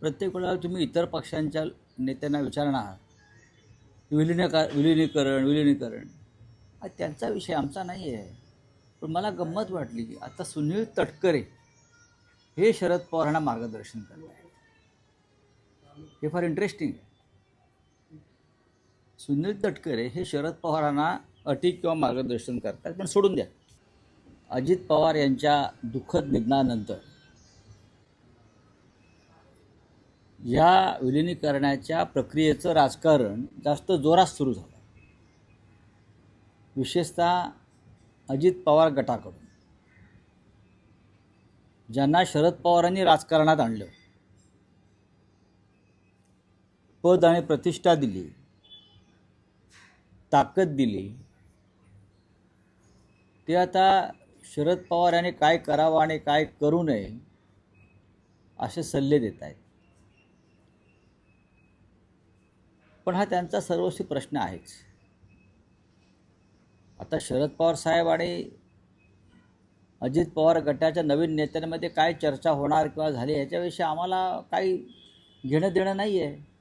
प्रत्येक वेळेला तुम्ही इतर पक्षांच्या नेत्यांना विचारणार विलिनीकरण हा त्यांचा विषय, आमचा नाही आहे. पण मला गंमत वाटली की आता सुनील तटकरे हे शरद पवारांना मार्गदर्शन करत आहेत. हे फार इंटरेस्टिंग आहे. सुनील तटकरे हे शरद पवारांना अटी किंवा मार्गदर्शन करतात. पण सोडून द्या, अजित पवार यांच्या दुःखद निधनानंतर या विलिनीकरणाच्या प्रक्रियेचं राजकारण जास्त जोरात सुरू झालं, विशेषतः अजित पवार गटाकडून, ज्यांना शरद पवारांनी राजकारणात आणलं, पद आणि प्रतिष्ठा दिली, ताकद दिली, ते आता शरद पवार यांनी काय करावं आणि काय करू नये असे सल्ले देत आहेत. पण हा त्यांचा सर्वस्वी प्रश्न आहेच. आता शरद पवार साहेब आणि अजित पवार गटाच्या नवीन नेत्यांमध्ये काय चर्चा होणार किंवा झाली याच्याविषयी आम्हाला काही घेणं देणं नाही आहे.